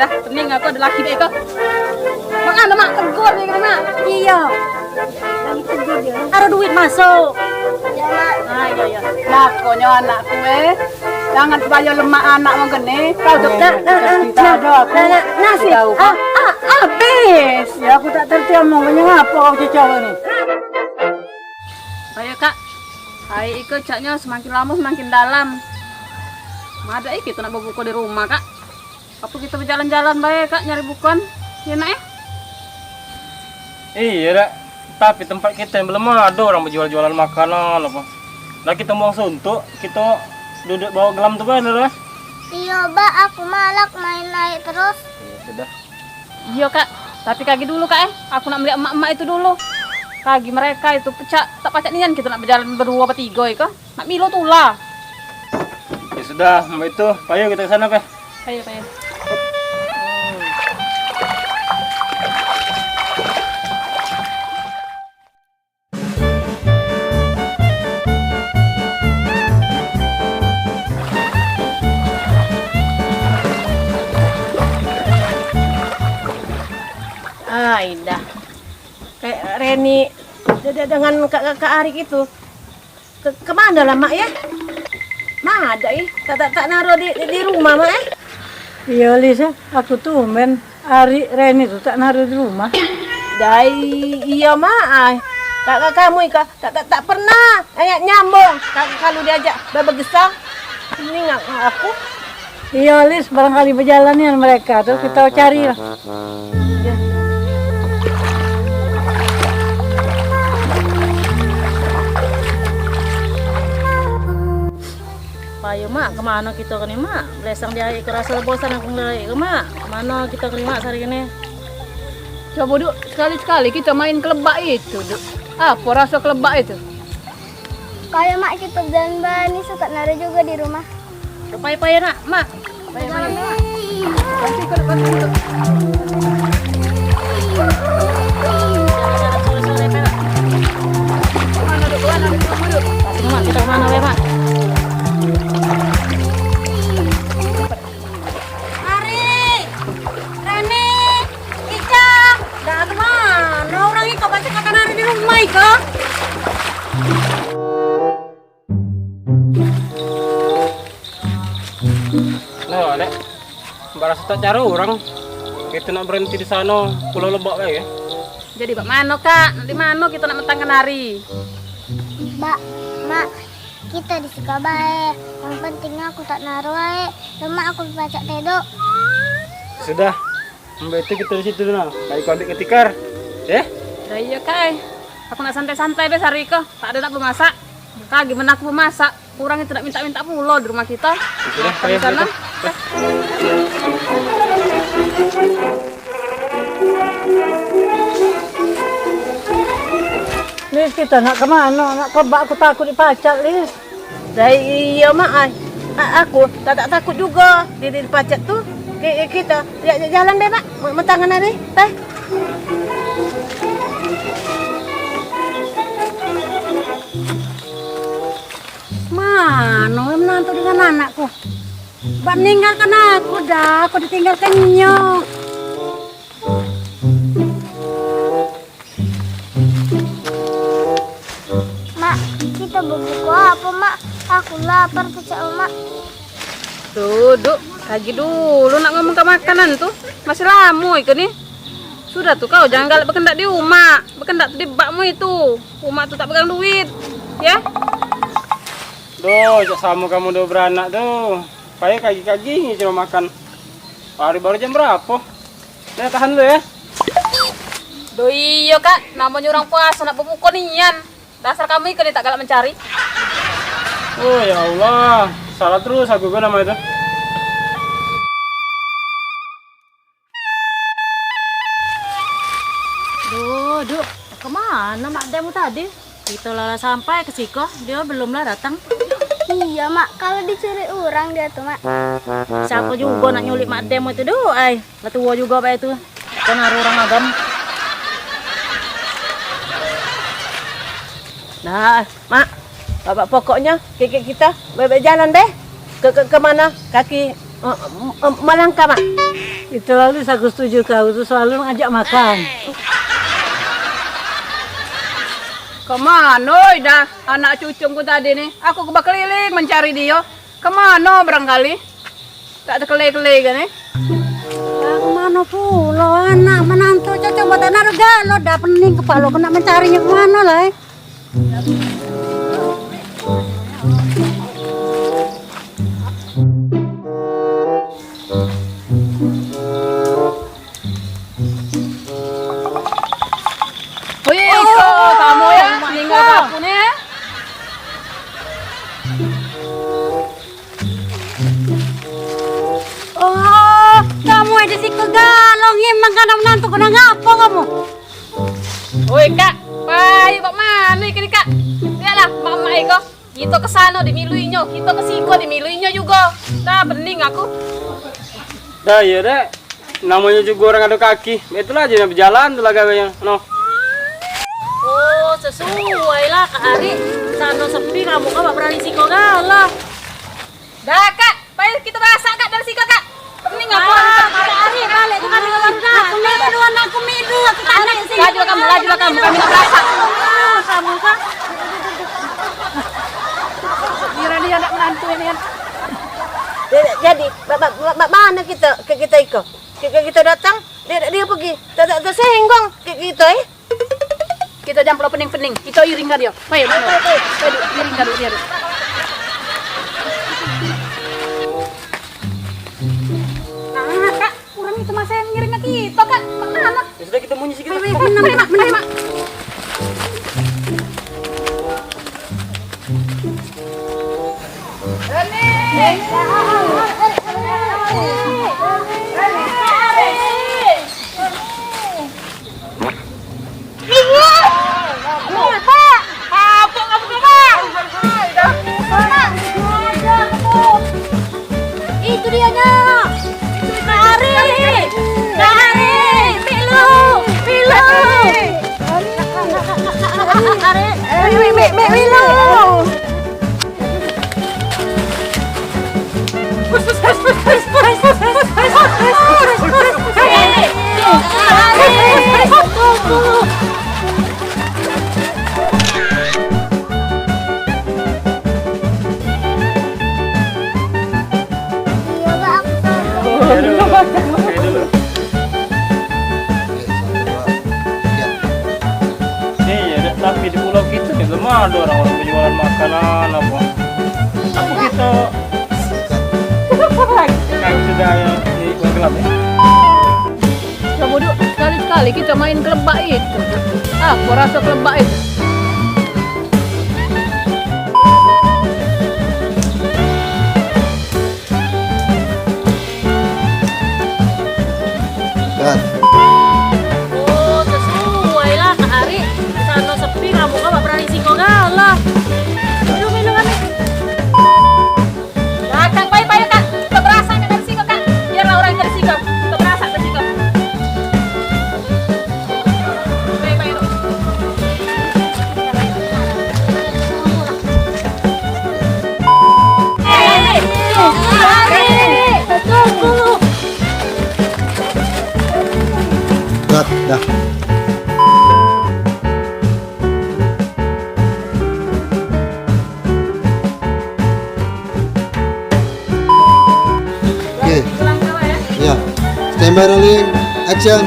dah, pening aku ada laki deh kok. Mak ada mak tegur nih mak. Iya. Lagi tegur dia. Taruh duit masuk. Ya mak. Ah iya. Lakonyo anakku jangan supaya lemah anak mau gini. Kau tuh nasi. Habis. Ya aku tak terti omongnya ngapa kau cecok ini. Ayo kak, ayo ikut caknya semakin lama semakin dalam. Ada kita nak buku di rumah kak. Apa kita berjalan-jalan baik kak nyari bukuan? Ya nak ya? Iya dak. Tapi tempat kita yang belum ada orang berjual-jualan makanan apa. Nah kita mau suntuk, kita duduk bawa gelam tuh bener lah. Iya, Mbak, aku malak main naik terus. Ya sudah. Iya kak, tapi kaki dulu kak Aku nak melihat emak-emak itu dulu. Kaki mereka itu pecah, tak pacak nian kita nak berjalan berdua bertiga ya kak. Nak milo tuh lah. Ya sudah, mbak itu, ayo kita ke sana Pak. Ayo. Indah. Kayak Reni dengan Kak Arik itu. Kemana lah mak ya? Mana ada tak naruh di rumah mak ya? Iya Lisa, aku tuh Ari Reni tuh tak naruh di rumah. Iya mak. Kakak kamu tak pernah nyambung. Kalau diajak begesah ini nggak aku. Iya Lis, barangkali berjalannya mereka tuh kita cari lah. Ayo mak, kemana kita ke nih mak? Belesang dia ikut rasa bosan aku ngelai ke mak. Kemana kita ke nih mak hari ini? Coba duk, sekali-sekali kita main kelebak itu duk. Apa rasa kelebak itu? Kayak mak kita dan bani suka nari juga di rumah. Payah-payah nak, mak. Payah-payah. Kasih ke depan dulu. Sore-sore perak. Mana duk, duk. Kasih mak, kita kemana le mak? Nah, Nek. Mbak rasa tak cari orang. Kita nak berhenti di sana, Pulau Lebak ya. Jadi bak mano kak? Nanti mano kita nak mentang kenari? Mbak, mak, kita di Sukabaya. Yang penting aku tak naruh ae. Cuma aku baca tedok. Sudah. Mbak itu kita di situ dulu. Baik kau ambil ketikar. Ya? Ya iya kak. Aku nak santai-santai deh hari ke. Tak ada nak bermasak. Kak gimana aku bermasak? Kurang itu nak minta-minta pulau di rumah kita. Sudah, Di sana. Lis, kita nak kemana? Nak kebak, aku takut dipacat Lis. Iya mak. Aku tak takut juga di pacet tuh. Kita jalan deh mak. Mentangan hari. Teh. Mana menantu dengan anakku? Mbak meninggalkan aku dah, aku ditinggalkannya. Mak, kita berbuku apa mak? Aku lapar pecah mak. Duduk. Lagi dulu nak ngomong ke makanan tuh. Masih lama ikan nih. Sudah tuh kau jangan galak berkendak di rumah. Berkendak di bakmu itu. Rumah tuh tak pegang duit. Ya? Duh, sama kamu udah beranak tuh. Kayak kaki-kaki ini cuma makan. Hari baru jam berapa? Nah, tahan dulu ya. Duh iya kak, namanya orang puasa nak berbuka nian. Dasar kamu ikan tak galak mencari. Oh ya Allah, salah terus aku kan nama itu. Duduk. Kemana mak demu tadi? Kita lala sampai ke Siko, dia belumlah datang. Iya mak, kalau dicuri orang dia tuh mak. Siapa juga nak nyulik mak demo itu doh, ay. Tua juga pak itu. Kan naruh orang agam. Nah, mak, bapak pokoknya kita jalan deh. Ke mana? Kaki Malangka, Mak. Itu lalu aku setuju kau itu selalu ngajak makan. Kemana dah anak cucuku tadi nih? Aku keliling mencari dia. Kemana barangkali? Tak terkelih-kelih kan nih? Kemana pula anak menantu cocok buat anak regalo dah pening kepala kena mencarinya kemana lah. Wih, kok kamu ya meninggal aku nih? Oh, kamu ada si kegalong emang karena menantu kena ngapa kamu? Woi kak, payu kok mana ini kak? Lihatlah mama Eko, kita kesana dimiluinya, kita ke siko dimiluinya juga. Dah bening aku. Dah ya deh. Namanya juga orang ada kaki. Itulah aja yang berjalan tuh lah gawanya. No. Oh, sesuai lah Kak Ari. Sana sepi kamu kan gak berani siko galah. Dah kak, payu kita masak kak dari siko kak. Bening aku. Kak Ari balik tuh kan dengan aku midu, aku tanya sih. Lajulah kamu, kami tak masak. Kamu kan? Kira dia nak menantu ini kan. Jadi, mana kita Iko? Kita datang, dia pergi. Tak senggong kita Kita jangan perlu pening-pening, kita iring kan dia. Payu, iring kan dia. Nah kak, kurang itu masa yang ngiringnya kita kak. Mana? Ya sudah kita munyi sedikit. Menerima. Itu dianya. Kak Ari. Pilu. Iya, tapi di pulau kita nih belum ada orang-orang berjualan makanan apa. Aku kita kayak sudah di gelap ya. Coba dulu sekali-sekali kita main kelebak itu. Aku rasa kelebak itu. Oh, sesuai lah Kak Ari. Sana sepi kamu kan gak berani siko galah. Minum kan. Nah, kak, payu kak. Kita berasa kak dari siko kak. Biarlah orang dari siko. Kita berasa dari siko. Payu. Dah. Oke. Ya. Standby rolling. Action.